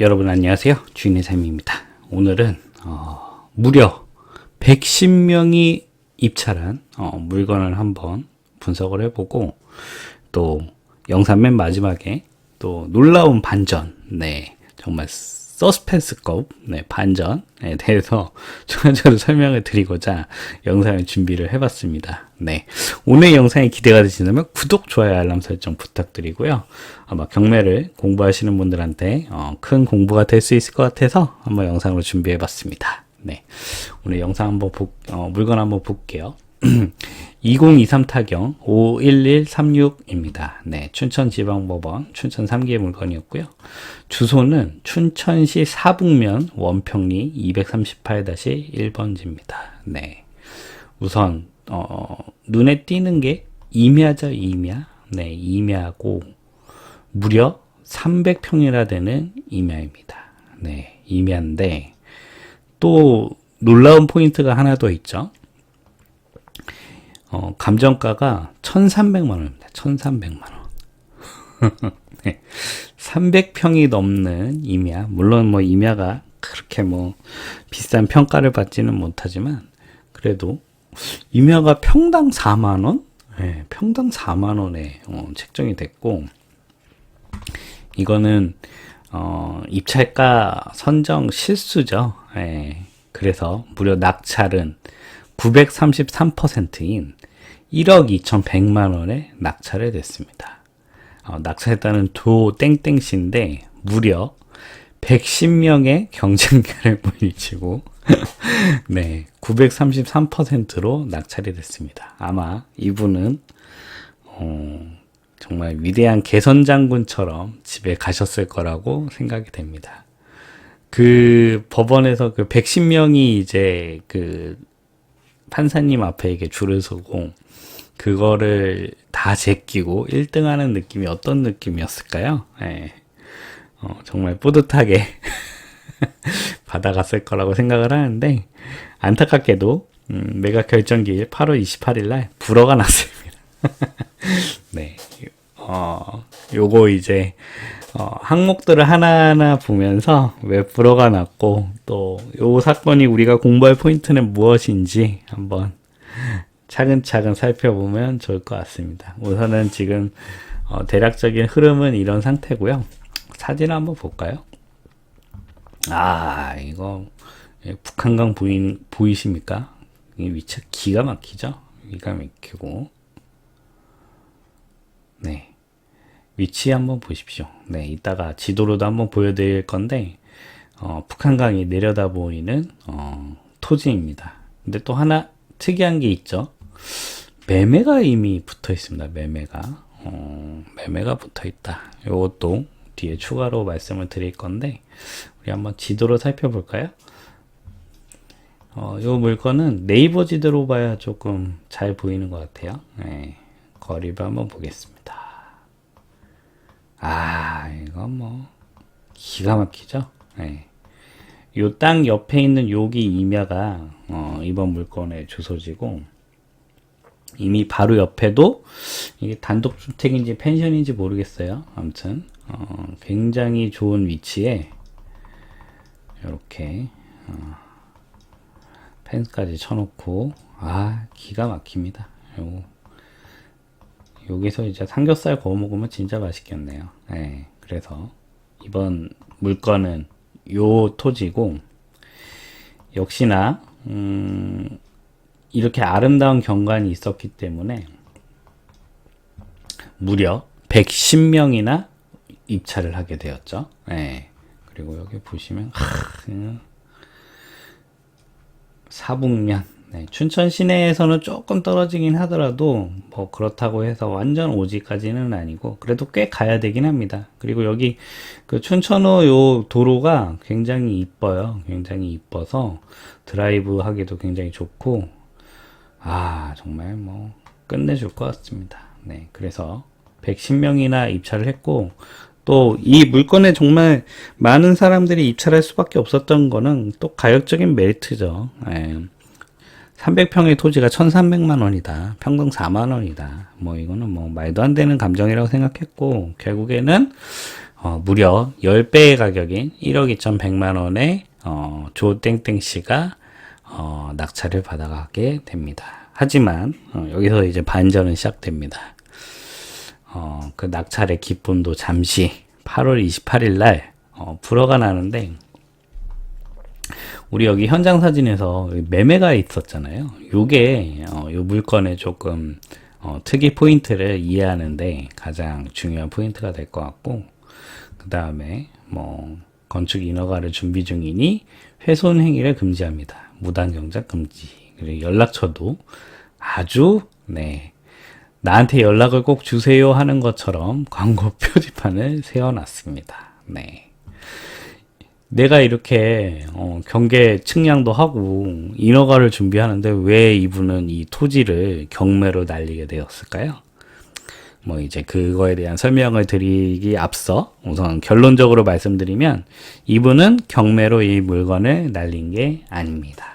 여러분 안녕하세요. 주인의 삶입니다. 오늘은 무려 110명이 입찰한 물건을 한번 분석을 해보고, 또 영상 맨 마지막에 또 놀라운 반전, 정말 서스펜스급 반전에 대해서 추가적으로 설명을 드리고자 영상을 준비를 해봤습니다. 오늘 영상이 기대가 되시다면 구독, 좋아요, 알람 설정 부탁드리고요. 아마 경매를 공부하시는 분들한테 큰 공부가 될 수 있을 것 같아서 한번 영상으로 준비해봤습니다. 오늘 영상 한번 물건 한번 볼게요. 2023 타경 51136입니다. 춘천지방법원 춘천 3기의 물건이었고요. 주소는 춘천시 사북면 원평리 238-1번지입니다. 우선 눈에 띄는 게 임야죠, 임야. 임야고 무려 300평이나 되는 임야입니다. 임야인데 또 놀라운 포인트가 하나 더 있죠. 감정가가 1,300만 원입니다. 1,300만 원. 300평이 넘는 임야. 물론 뭐 임야가 그렇게 뭐 비싼 평가를 받지는 못하지만 그래도 임야가 평당 4만 원? 평당 4만 원에 책정이 됐고, 이거는 입찰가 선정 실수죠. 그래서 무려 낙찰은 933%인 1억 2,100만 원에 낙찰이 됐습니다. 낙찰했다는 도 땡땡씨인데 무려 110명의 경쟁자를 물리치고 933%로 낙찰이 됐습니다. 아마 이분은 정말 위대한 개선장군처럼 집에 가셨을 거라고 생각이 됩니다. 그 법원에서 그 110명이 이제 그 판사님 앞에 이게 줄을 서고 그거를 다 제끼고 1등 하는 느낌이 어떤 느낌이었을까요? 정말 뿌듯하게 받아갔을 거라고 생각을 하는데, 안타깝게도 매각 결정기일 8월 28일 날 불허가 났습니다. 요거 이제 항목들을 하나하나 보면서 왜 불허가 났고 또 요 사건이 우리가 공부할 포인트는 무엇인지 한번 차근차근 살펴보면 좋을 것 같습니다. 우선은 지금 대략적인 흐름은 이런 상태고요. 사진 한번 볼까요? 이거 북한강 보이십니까? 이 위치 기가 막히죠? 기가 막히고, 위치 한번 보십시오. 이따가 지도로도 한번 보여드릴 건데, 북한강이 내려다 보이는 토지입니다. 근데 또 하나 특이한 게 있죠. 매매가 이미 붙어 있습니다. 매매가 붙어 있다. 이것도 뒤에 추가로 말씀을 드릴 건데, 우리 한번 지도로 살펴볼까요? 요 물건은 네이버 지도로 봐야 조금 잘 보이는 것 같아요. 거리를 한번 보겠습니다. 이건 뭐 기가 막히죠. 요 땅 옆에 있는 여기 임야가 이번 물건의 주소지고, 이미 바로 옆에도 이게 단독주택인지 펜션인지 모르겠어요. 아무튼 굉장히 좋은 위치에 이렇게 펜스까지 쳐놓고 기가 막힙니다. 여기서 이제 삼겹살 구워 먹으면 진짜 맛있겠네요. 그래서 이번 물건은 요 토지고, 역시나 이렇게 아름다운 경관이 있었기 때문에 무려 110명이나 입찰을 하게 되었죠. 그리고 여기 보시면 사북면, 춘천 시내에서는 조금 떨어지긴 하더라도 뭐 그렇다고 해서 완전 오지까지는 아니고 그래도 꽤 가야 되긴 합니다. 그리고 여기 그 춘천호 요 도로가 굉장히 이뻐요. 굉장히 이뻐서 드라이브 하기도 굉장히 좋고, 정말 뭐 끝내줄 것 같습니다. 그래서 110명이나 입찰을 했고, 또 이 물건에 정말 많은 사람들이 입찰할 수밖에 없었던 거는 또 가격적인 메리트죠. 300평의 토지가 1,300만 원이다. 평당 4만 원이다. 뭐 이거는 뭐 말도 안 되는 감정이라고 생각했고, 결국에는 무려 10배의 가격인 1억 2,100만 원에 조땡땡씨가 낙찰을 받아가게 됩니다. 하지만 여기서 이제 반전은 시작됩니다. 그 낙찰의 기쁨도 잠시 8월 28일 날 불어가 나는데, 우리 여기 현장 사진에서 매매가 있었잖아요. 요게 요 물건의 조금 특이 포인트를 이해하는데 가장 중요한 포인트가 될 것 같고, 그 다음에 뭐 건축 인허가를 준비 중이니 훼손 행위를 금지합니다. 무단 경작 금지. 그리고 연락처도 아주 나한테 연락을 꼭 주세요 하는 것처럼 광고 표지판을 세워놨습니다. 내가 이렇게 경계 측량도 하고 인허가를 준비하는데 왜 이분은 이 토지를 경매로 날리게 되었을까요? 뭐 이제 그거에 대한 설명을 드리기 앞서 우선 결론적으로 말씀드리면, 이분은 경매로 이 물건을 날린 게 아닙니다.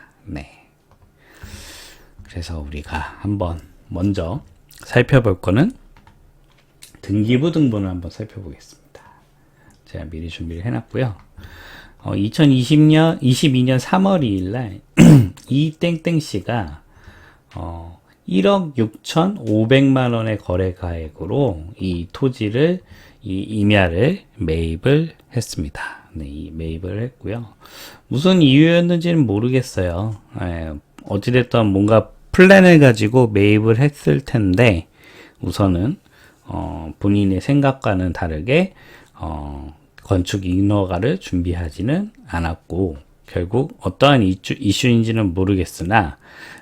그래서 우리가 한번 먼저 살펴볼 거는 등기부 등본을 한번 살펴보겠습니다. 제가 미리 준비를 해놨고요. 2022년 3월 2일 날 이 땡땡씨가 1억 6,500만 원의 거래 가액으로 이 토지를 임야를 매입을 했습니다. 매입을 했고요. 무슨 이유였는지는 모르겠어요. 어찌됐든 뭔가 플랜을 가지고 매입을 했을 텐데, 우선은 본인의 생각과는 다르게 건축 인허가를 준비하지는 않았고, 결국 어떠한 이슈인지는 모르겠으나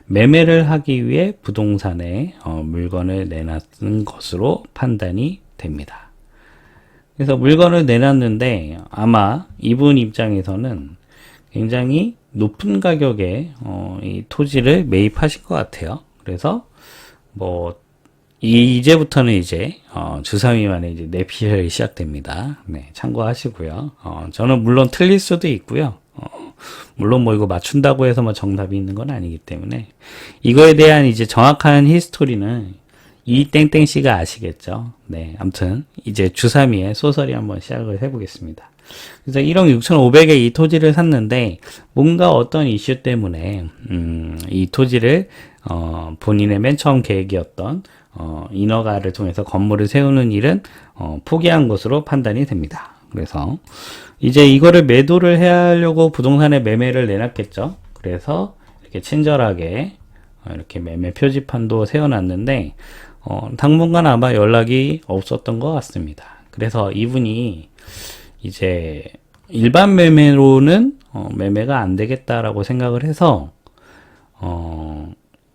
매매를 하기 위해 부동산에 물건을 내놨은 것으로 판단이 됩니다. 그래서 물건을 내놨는데 아마 이분 입장에서는 굉장히 높은 가격에 이 토지를 매입하실 것 같아요. 그래서 뭐 이제부터는 이제 주사위만의 이제 내피셜이 시작됩니다. 참고하시고요. 저는 물론 틀릴 수도 있고요. 물론 뭐 이거 맞춘다고 해서 뭐 정답이 있는 건 아니기 때문에, 이거에 대한 이제 정확한 히스토리는 이 땡땡씨가 아시겠죠. 아무튼 이제 주사위의 소설이 한번 시작을 해보겠습니다. 그래서 1억 6,500에 이 토지를 샀는데, 뭔가 어떤 이슈 때문에 이 토지를 본인의 맨 처음 계획이었던 인허가를 통해서 건물을 세우는 일은 포기한 것으로 판단이 됩니다. 그래서 이제 이거를 매도를 해야 하려고 부동산에 매매를 내놨겠죠. 그래서 이렇게 친절하게 이렇게 매매 표지판도 세워놨는데 당분간 아마 연락이 없었던 것 같습니다. 그래서 이분이 이제 일반 매매로는 매매가 안 되겠다라고 생각을 해서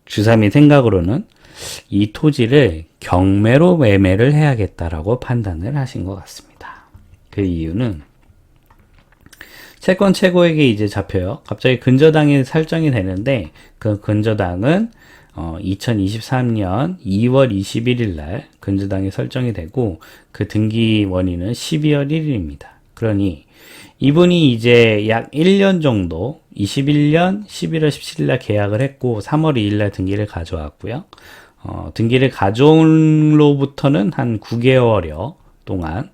주삼이 생각으로는 이 토지를 경매로 매매를 해야겠다라고 판단을 하신 것 같습니다. 그 이유는 채권 최고액이 이제 잡혀요. 갑자기 근저당이 설정이 되는데, 그 근저당은 2023년 2월 21일 날 근저당이 설정이 되고, 그 등기 원인은 12월 1일입니다. 그러니 이분이 이제 약 1년 정도 21년 11월 17일 날 계약을 했고 3월 2일 날 등기를 가져왔고요. 등기를 가져온 로부터는 한 9개월여 동안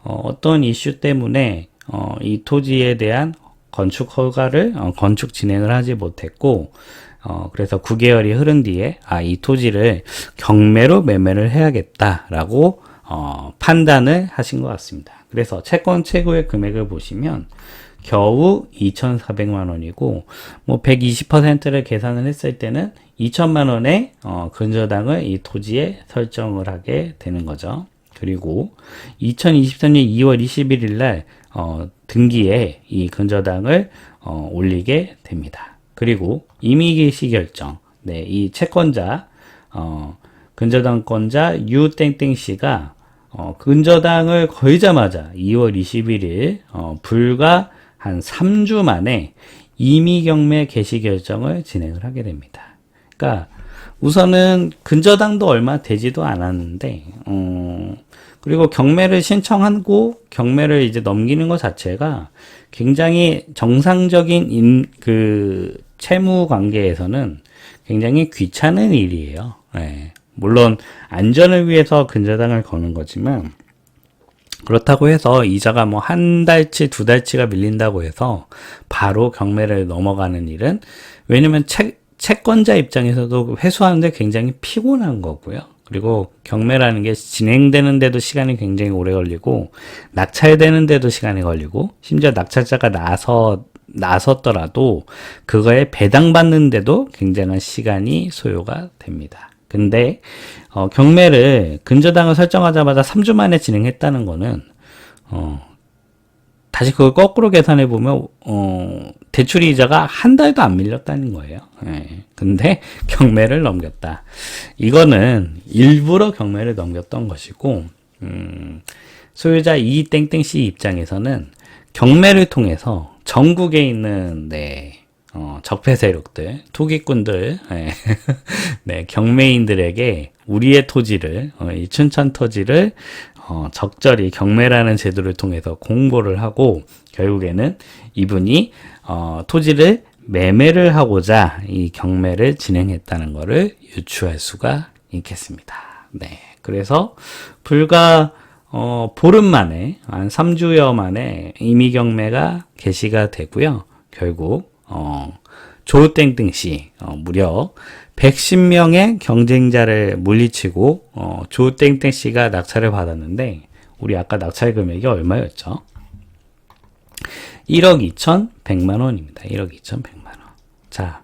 어떤 이슈 때문에 이 토지에 대한 건축 허가를 건축 진행을 하지 못했고, 그래서 9개월이 흐른 뒤에 이 토지를 경매로 매매를 해야겠다라고 판단을 하신 것 같습니다. 그래서 채권 최고의 금액을 보시면 겨우 2,400만 원이고, 뭐 120%를 계산을 했을 때는 2천만 원의 근저당을 이 토지에 설정을 하게 되는 거죠. 그리고 2023년 2월 21일 날 등기에 이 근저당을 올리게 됩니다. 그리고 임의개시 결정, 이 채권자 근저당권자 유땡땡씨가 근저당을 걸자마자 2월 21일 불과 한 3주 만에 임의경매 개시 결정을 진행을 하게 됩니다. 그러니까 우선은 근저당도 얼마 되지도 않았는데 그리고 경매를 신청하고 경매를 이제 넘기는 것 자체가 굉장히 정상적인 그 채무 관계에서는 굉장히 귀찮은 일이에요. 물론 안전을 위해서 근저당을 거는 거지만 그렇다고 해서 이자가 뭐 한 달치, 두 달치가 밀린다고 해서 바로 경매를 넘어가는 일은, 왜냐면 채권자 입장에서도 회수하는데 굉장히 피곤한 거고요. 그리고 경매라는 게 진행되는데도 시간이 굉장히 오래 걸리고, 낙찰되는데도 시간이 걸리고, 심지어 낙찰자가 나섰더라도 그거에 배당받는데도 굉장한 시간이 소요가 됩니다. 근데 경매를 근저당을 설정하자마자 3주 만에 진행했다는 거는, 다시 그걸 거꾸로 계산해 보면 대출 이자가 한 달도 안 밀렸다는 거예요. 예. 근데 경매를 넘겼다. 이거는 일부러 경매를 넘겼던 것이고, 소유자 이땡땡씨 입장에서는 경매를 통해서 전국에 있는 적폐 세력들, 투기꾼들, 네, 경매인들에게 우리의 토지를, 이 춘천 토지를 적절히 경매라는 제도를 통해서 공고를 하고, 결국에는 이분이 토지를 매매를 하고자 이 경매를 진행했다는 것을 유추할 수가 있겠습니다. 네, 그래서 불과 보름 만에, 한 3주여 만에 임의 경매가 개시가 되고요. 결국 조땡땡씨 무려 110명의 경쟁자를 물리치고 조땡땡씨가 낙찰을 받았는데, 우리 아까 낙찰 금액이 얼마였죠? 1억 2,100만 원입니다. 1억 2,100만 원. 자,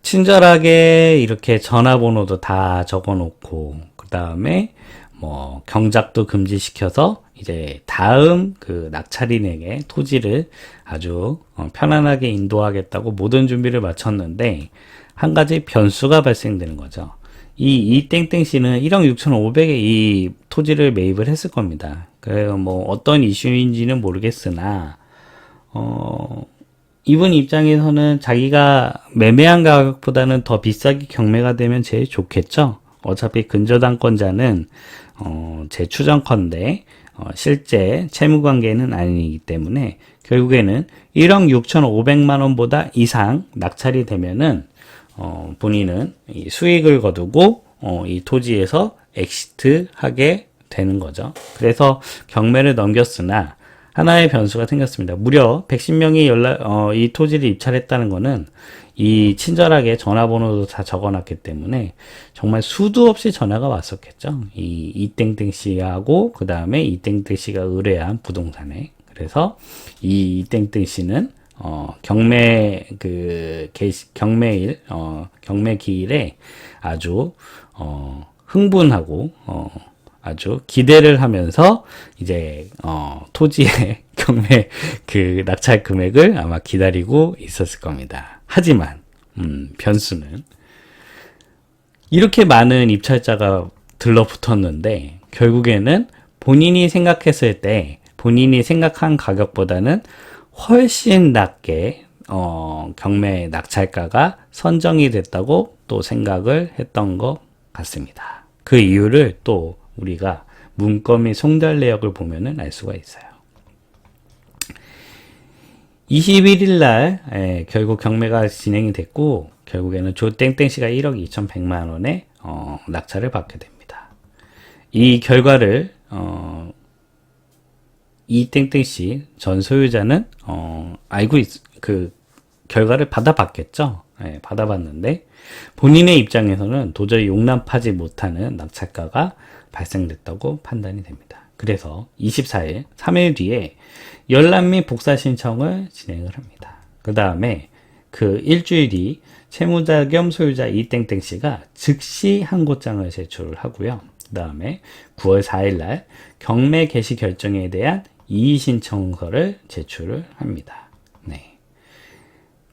친절하게 이렇게 전화번호도 다 적어놓고, 그 다음에 뭐 경작도 금지시켜서 이제 다음 그 낙찰인에게 토지를 아주 편안하게 인도하겠다고 모든 준비를 마쳤는데, 한 가지 변수가 발생되는 거죠. 이 땡땡씨는 1억 6,500에 이 토지를 매입을 했을 겁니다. 그래서 뭐 어떤 이슈인지는 모르겠으나 이분 입장에서는 자기가 매매한 가격보다는 더 비싸게 경매가 되면 제일 좋겠죠. 어차피 근저당권자는 제 추정컨대 실제 채무관계는 아니기 때문에 결국에는 1억 6,500만 원보다 이상 낙찰이 되면은 본인은 이 수익을 거두고 이 토지에서 엑시트하게 되는 거죠. 그래서 경매를 넘겼으나 하나의 변수가 생겼습니다. 무려 110명이 이 토지를 입찰했다는 거는 이 친절하게 전화번호도 다 적어놨기 때문에 정말 수도 없이 전화가 왔었겠죠. 이 이땡땡 씨하고 그 다음에 이땡땡 씨가 의뢰한 부동산에. 그래서 이 이땡땡 씨는 경매 경매 기일에 아주 흥분하고 아주 기대를 하면서 이제 토지의 경매 그 낙찰 금액을 아마 기다리고 있었을 겁니다. 하지만 변수는 이렇게 많은 입찰자가 들러붙었는데 결국에는 본인이 생각했을 때 본인이 생각한 가격보다는 훨씬 낮게 경매 낙찰가가 선정이 됐다고 또 생각을 했던 것 같습니다. 그 이유를 또 우리가 문건 및 송달 내역을 보면은 알 수가 있어요. 21일 날 결국 경매가 진행이 됐고 결국에는 조땡땡씨가 1억 2,100만 원의 낙찰을 받게 됩니다. 이 결과를 이땡땡씨 전 소유자는 그 결과를 받아봤겠죠. 받아봤는데 본인의 입장에서는 도저히 용납하지 못하는 낙찰가가 발생됐다고 판단이 됩니다. 그래서 24일, 3일 뒤에 열람 및 복사 신청을 진행을 합니다. 그 다음에 그 일주일 뒤 채무자 겸 소유자 이땡땡 씨가 즉시 항고장을 제출을 하고요. 그 다음에 9월 4일 날 경매 개시 결정에 대한 이의 신청서를 제출을 합니다. 네.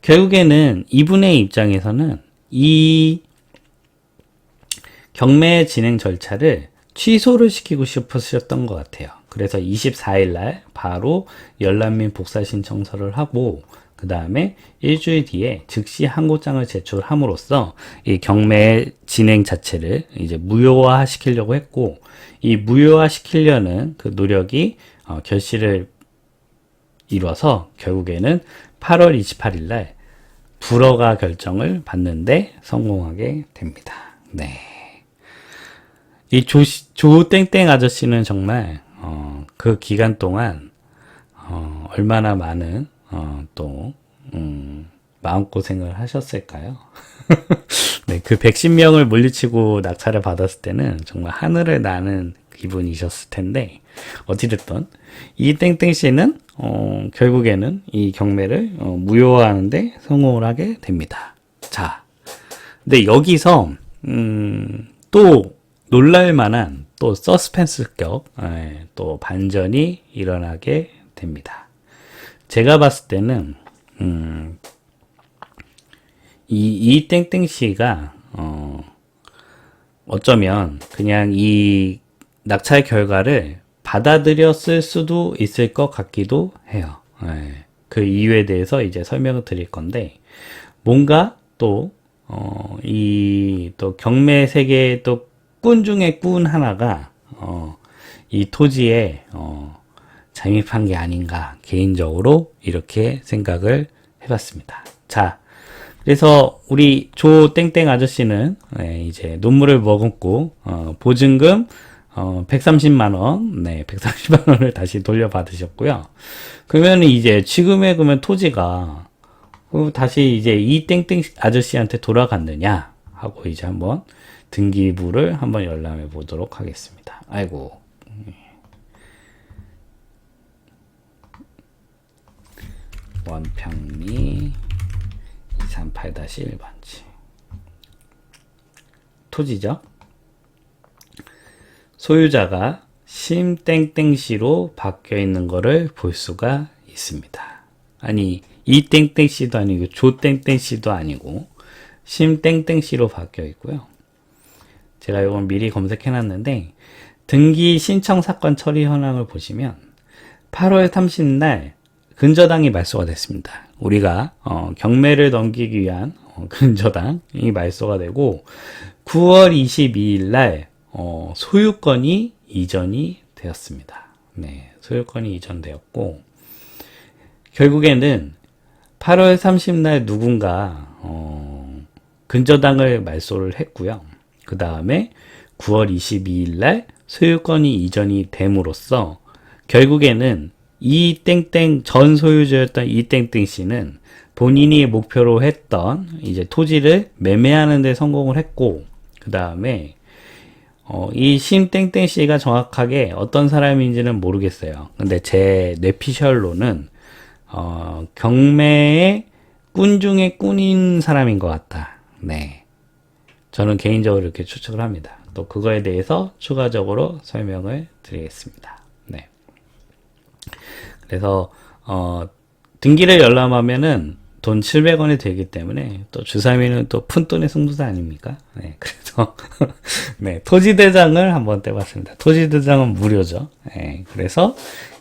결국에는 이분의 입장에서는 이 경매 진행 절차를 취소를 시키고 싶으셨던 것 같아요. 그래서 24일 날 바로 열람 및 복사 신청서를 하고 그 다음에 일주일 뒤에 즉시 항고장을 제출함으로써 이 경매 진행 자체를 이제 무효화 시키려고 했고 이 무효화 시키려는 그 노력이 결실을 이뤄서 결국에는 8월 28일 날 불허가 결정을 받는데 성공하게 됩니다. 네. 이 조땡땡 아저씨는 정말 그 기간 동안 얼마나 많은 마음고생을 하셨을까요? 네, 그 110명을 물리치고 낙찰을 받았을 때는 정말 하늘을 나는 기분이셨을 텐데, 어찌됐든 이 땡땡 씨는 결국에는 이 경매를 무효화하는데 성공을 하게 됩니다. 자, 근데 여기서 또 놀랄만한 또 서스펜스격 또 반전이 일어나게 됩니다. 제가 봤을 때는 이 땡땡 씨가 어쩌면 그냥 이 낙찰 결과를 받아들였을 수도 있을 것 같기도 해요. 그 이유에 대해서 이제 설명을 드릴 건데, 뭔가 또 경매 세계의 또 꾼 중에 꾼 하나가 이 토지에 잠입한 게 아닌가, 개인적으로 이렇게 생각을 해봤습니다. 자, 그래서 우리 조 땡땡 아저씨는 이제 눈물을 머금고 보증금 130만원, 130만원을 다시 돌려받으셨고요. 그러면 이제 지금의 그러면 토지가 다시 이제 이 땡땡 아저씨한테 돌아갔느냐 하고 이제 한번 등기부를 한번 열람해 보도록 하겠습니다. 아이고. 원평리 238-1번지 토지죠. 소유자가 심땡땡씨로 바뀌어 있는 것을 볼 수가 있습니다. 아니, 이땡땡씨도 아니고 조땡땡씨도 아니고 심땡땡씨로 바뀌어 있고요. 제가 이건 미리 검색해 놨는데, 등기 신청 사건 처리 현황을 보시면 8월 30일 근저당이 말소가 됐습니다. 우리가 경매를 넘기기 위한 근저당이 말소가 되고, 9월 22일 날 소유권이 이전이 되었습니다. 네, 소유권이 이전되었고, 결국에는 8월 30일 누군가 근저당을 말소를 했고요. 그 다음에 9월 22일 날 소유권이 이전이 됨으로써 결국에는 이 땡땡 전 소유주였던 이 땡땡 씨는 본인이 목표로 했던 이제 토지를 매매하는 데 성공을 했고, 그 다음에 이 심땡땡 씨가 정확하게 어떤 사람인지는 모르겠어요. 근데 제 뇌피셜로는 경매의 꾼 중에 꾼인 사람인 것 같다. 네, 저는 개인적으로 이렇게 추측을 합니다. 또 그거에 대해서 추가적으로 설명을 드리겠습니다. 네. 그래서 등기를 열람하면은 돈 700원이 되기 때문에 또 주사위는 또 푼돈의 승부사 아닙니까? 네, 그래서 네, 토지대장을 한번 떼봤습니다. 토지대장은 무료죠. 네, 그래서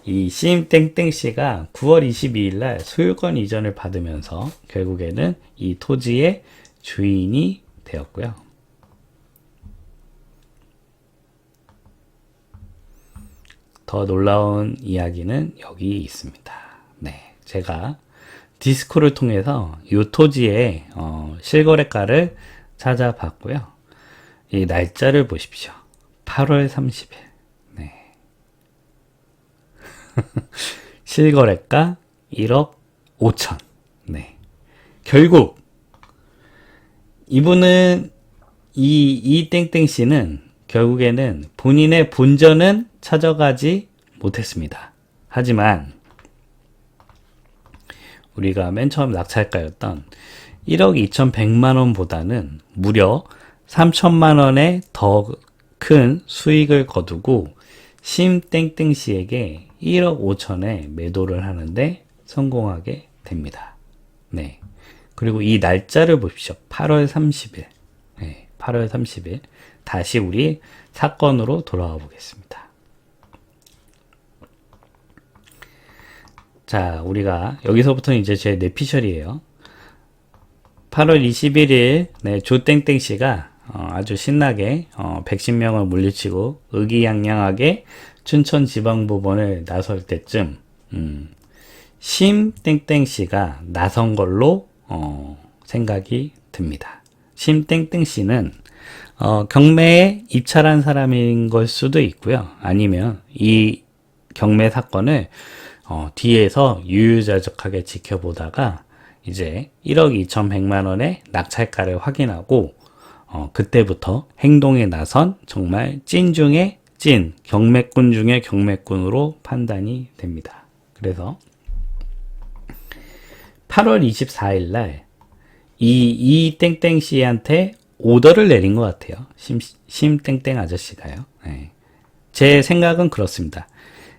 이 심땡땡 씨가 9월 22일 날 소유권 이전을 받으면서 결국에는 이 토지의 주인이 되었고요. 더 놀라운 이야기는 여기 있습니다. 네, 제가 디스코를 통해서 이 토지의 실거래가를 찾아봤고요. 이 날짜를 보십시오. 8월 30일. 네. 실거래가 1억 5천. 네. 결국 이분은 이 땡땡 씨는 결국에는 본인의 본전은 찾아가지 못했습니다. 하지만 우리가 맨 처음 낙찰가였던 1억 2,100만 원보다는 무려 3천만 원의 더 큰 수익을 거두고 심땡땡 씨에게 1억 5천에 매도를 하는데 성공하게 됩니다. 네. 그리고 이 날짜를 보십시오. 8월 30일. 네, 8월 30일. 다시 우리 사건으로 돌아와 보겠습니다. 자, 우리가 여기서부터는 이제 제 뇌피셜이에요. 8월 21일 네, 조땡땡 씨가 아주 신나게 110명을 물리치고 의기양양하게 춘천지방법원을 나설 때쯤 심땡땡 씨가 나선 걸로 생각이 듭니다. 심땡땡 씨는 경매에 입찰한 사람인 걸 수도 있고요. 아니면 이 경매 사건을 뒤에서 유유자적하게 지켜보다가 이제 1억 2,100만 원의 낙찰가를 확인하고 그때부터 행동에 나선 정말 찐 중에 찐, 경매꾼 중에 경매꾼으로 판단이 됩니다. 그래서 8월 24일 날 이 땡땡 씨한테 오더를 내린 것 같아요. 땡땡 아저씨가요. 네. 제 생각은 그렇습니다.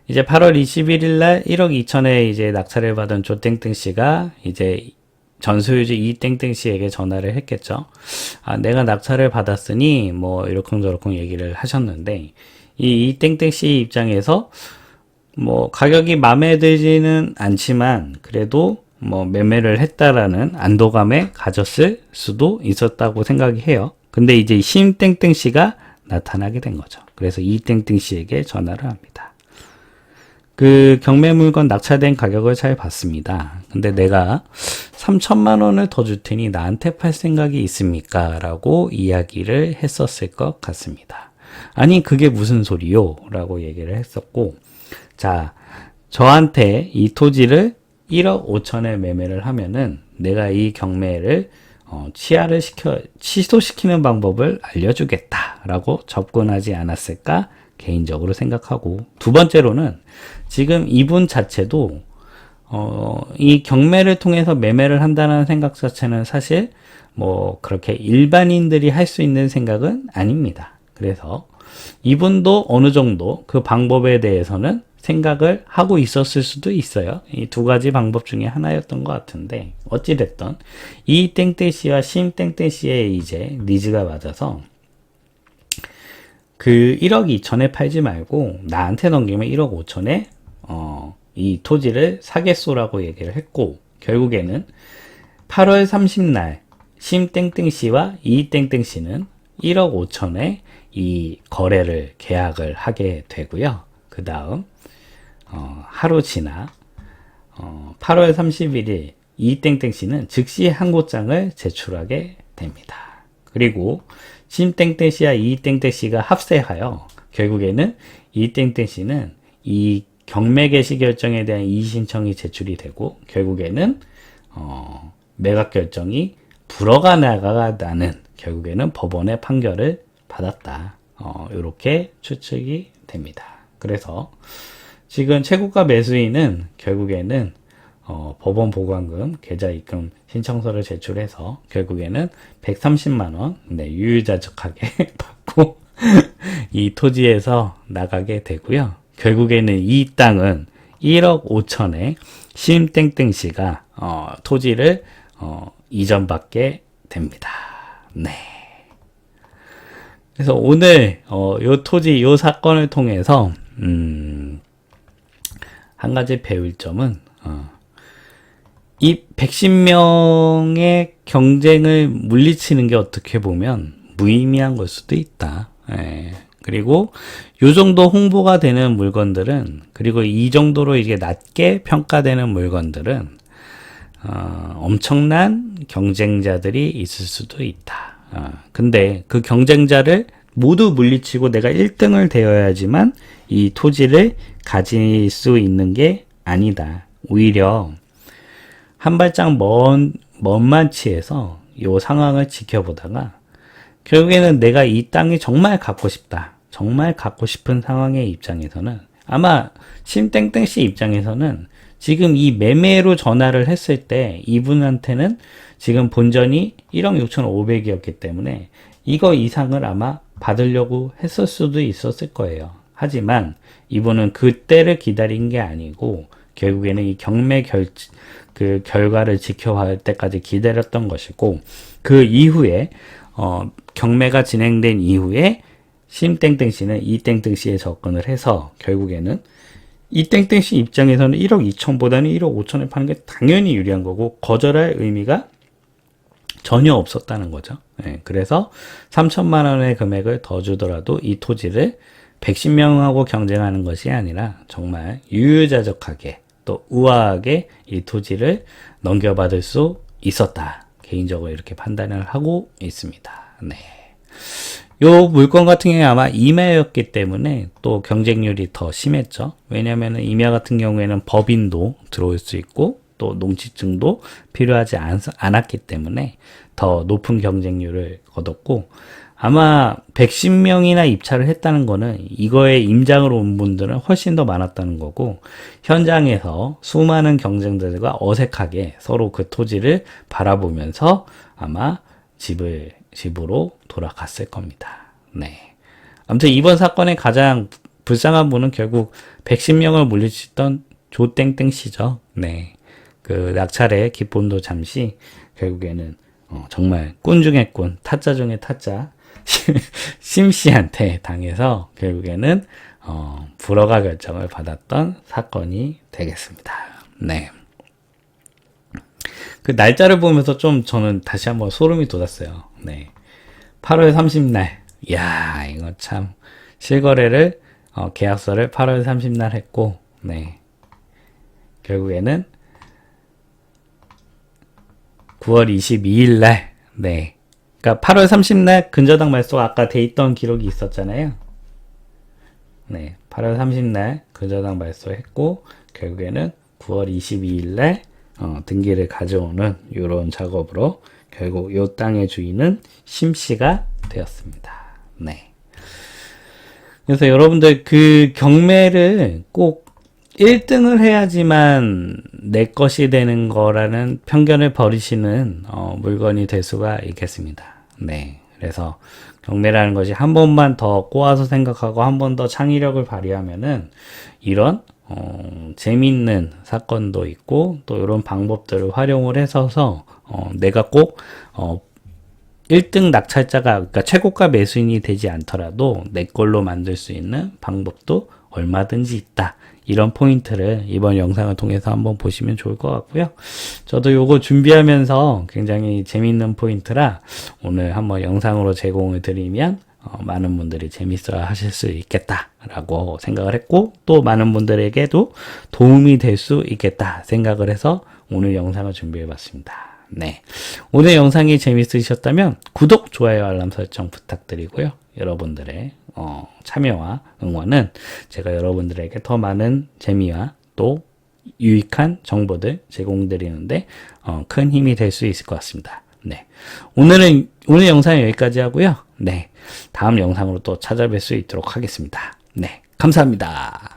이제 8월 21일 날 1억 2천에 이제 낙찰을 받은 조땡땡 씨가 이제 전소유주 이땡땡 씨에게 전화를 했겠죠. 내가 낙찰을 받았으니 뭐 이러쿵저러쿵 얘기를 하셨는데 이땡땡 씨 입장에서 뭐 가격이 마음에 들지는 않지만 그래도 뭐 매매를 했다라는 안도감에 가졌을 수도 있었다고 생각이 해요. 근데 이제 심땡땡 씨가 나타나게 된 거죠. 그래서 이땡땡 씨에게 전화를 합니다. 그 경매 물건 낙찰된 가격을 잘 봤습니다. 근데 내가 3천만 원을 더 줄 테니 나한테 팔 생각이 있습니까? 라고 이야기를 했었을 것 같습니다. 아니 그게 무슨 소리요? 라고 얘기를 했었고, 자, 저한테 이 토지를 1억 5천에 매매를 하면은 내가 이 경매를 취소시키는 방법을 알려주겠다 라고 접근하지 않았을까 개인적으로 생각하고, 두 번째로는 지금 이분 자체도 이 경매를 통해서 매매를 한다는 생각 자체는 사실 뭐 그렇게 일반인들이 할 수 있는 생각은 아닙니다. 그래서 이분도 어느 정도 그 방법에 대해서는 생각을 하고 있었을 수도 있어요. 이 두 가지 방법 중에 하나였던 것 같은데, 어찌됐든 이 땡땡 씨와 심 땡땡 씨의 이제 니즈가 맞아서 그 1억 2천에 팔지 말고 나한테 넘기면 1억 5천에 이 토지를 사겠소라고 얘기를 했고, 결국에는 8월 30날 심땡땡 씨와 이땡땡 씨는 1억 5천에 이 거래를 계약을 하게 되고요. 그 다음 하루 지나 8월 31일 이땡땡 씨는 즉시 항고장을 제출하게 됩니다. 그리고 심땡땡 씨와 이땡땡 씨가 합세하여 결국에는 이땡땡 씨는 이 경매 개시 결정에 대한 이의신청이 제출이 되고, 결국에는 매각 결정이 불허가 나가는, 결국에는 법원의 판결을 받았다. 이렇게 추측이 됩니다. 그래서 지금 최고가 매수인은 결국에는 법원 보관금, 계좌 입금 신청서를 제출해서 결국에는 130만원 유유자적하게 받고 이 토지에서 나가게 되고요. 결국에는 이 땅은 1억 5천에 심땡땡 씨가 토지를 이전받게 됩니다. 네. 그래서 오늘 요 토지 요 사건을 통해서 한 가지 배울 점은 이 110명의 경쟁을 물리치는 게 어떻게 보면 무의미한 걸 수도 있다. 예. 그리고 요 정도 홍보가 되는 물건들은, 그리고 이 정도로 이게 낮게 평가되는 물건들은 엄청난 경쟁자들이 있을 수도 있다. 근데 그 경쟁자를 모두 물리치고 내가 1등을 되어야지만 이 토지를 가질 수 있는 게 아니다. 오히려 한 발짝 먼 만치에서 이 상황을 지켜보다가 결국에는 내가 이 땅이 정말 갖고 싶다, 정말 갖고 싶은 상황의 입장에서는, 아마 심땡땡 씨 입장에서는 지금 이 매매로 전화를 했을 때 이분한테는 지금 본전이 1억 6,500이었기 때문에 이거 이상을 아마 받으려고 했을 수도 있었을 거예요. 하지만 이분은 그때를 기다린 게 아니고 결국에는 이 경매 그 결과를 지켜볼 때까지 기다렸던 것이고, 그 이후에 경매가 진행된 이후에 심땡땡 씨는 이땡땡 씨에 접근을 해서 결국에는 이땡땡 씨 입장에서는 1억 2천보다는 1억 5천에 파는 게 당연히 유리한 거고 거절할 의미가 전혀 없었다는 거죠. 네, 그래서 3천만 원의 금액을 더 주더라도 이 토지를 110명하고 경쟁하는 것이 아니라 정말 유유자적하게 또 우아하게 이 토지를 넘겨받을 수 있었다. 개인적으로 이렇게 판단을 하고 있습니다. 네. 요 물건 같은 경우에 아마 임야였기 때문에 또 경쟁률이 더 심했죠. 왜냐면은 임야 같은 경우에는 법인도 들어올 수 있고 또 농지증도 필요하지 않았기 때문에 더 높은 경쟁률을 거뒀고, 아마 110명이나 입찰을 했다는 거는 이거에 임장으로 온 분들은 훨씬 더 많았다는 거고, 현장에서 수많은 경쟁자들과 어색하게 서로 그 토지를 바라보면서 아마 집으로 돌아갔을 겁니다. 네. 아무튼 이번 사건의 가장 불쌍한 분은 결국 110명을 물리치던 조땡땡 씨죠. 네. 그 낙찰의 기쁨도 잠시 결국에는 정말 꾼 중의 꾼, 타짜 중의 타짜 심 씨한테 당해서 결국에는 불허가 결정을 받았던 사건이 되겠습니다. 네. 그 날짜를 보면서 좀 저는 다시 한번 소름이 돋았어요. 네. 8월 30날. 이야, 이거 참 실거래를 계약서를 8월 30날 했고, 네. 결국에는 9월 22일 날, 네. 그러니까 8월 30날 근저당 말소 아까 돼 있던 기록이 있었잖아요. 네. 8월 30날 근저당 말소했고, 결국에는 9월 22일 날 등기를 가져오는 이런 작업으로 결국 이 땅의 주인은 심씨가 되었습니다. 네. 그래서 여러분들 그 경매를 꼭 1등을 해야지만 내 것이 되는 거라는 편견을 버리시는 물건이 될 수가 있겠습니다. 네. 그래서 경매라는 것이 한 번만 더 꼬아서 생각하고 한 번 더 창의력을 발휘하면은 이런 재미있는 사건도 있고 또 이런 방법들을 활용을 해서 내가 꼭 1등 낙찰자가, 그러니까 최고가 매수인이 되지 않더라도 내 걸로 만들 수 있는 방법도 얼마든지 있다. 이런 포인트를 이번 영상을 통해서 한번 보시면 좋을 것 같고요. 저도 요거 준비하면서 굉장히 재미있는 포인트라 오늘 한번 영상으로 제공을 드리면 많은 분들이 재밌어 하실 수 있겠다라고 생각을 했고, 또 많은 분들에게도 도움이 될 수 있겠다 생각을 해서 오늘 영상을 준비해 봤습니다. 네. 오늘 영상이 재밌으셨다면 구독, 좋아요, 알람 설정 부탁드리고요. 여러분들의 참여와 응원은 제가 여러분들에게 더 많은 재미와 또 유익한 정보들 제공드리는데 큰 힘이 될 수 있을 것 같습니다. 네. 오늘 영상은 여기까지 하고요. 네. 다음 영상으로 또 찾아뵐 수 있도록 하겠습니다. 네. 감사합니다.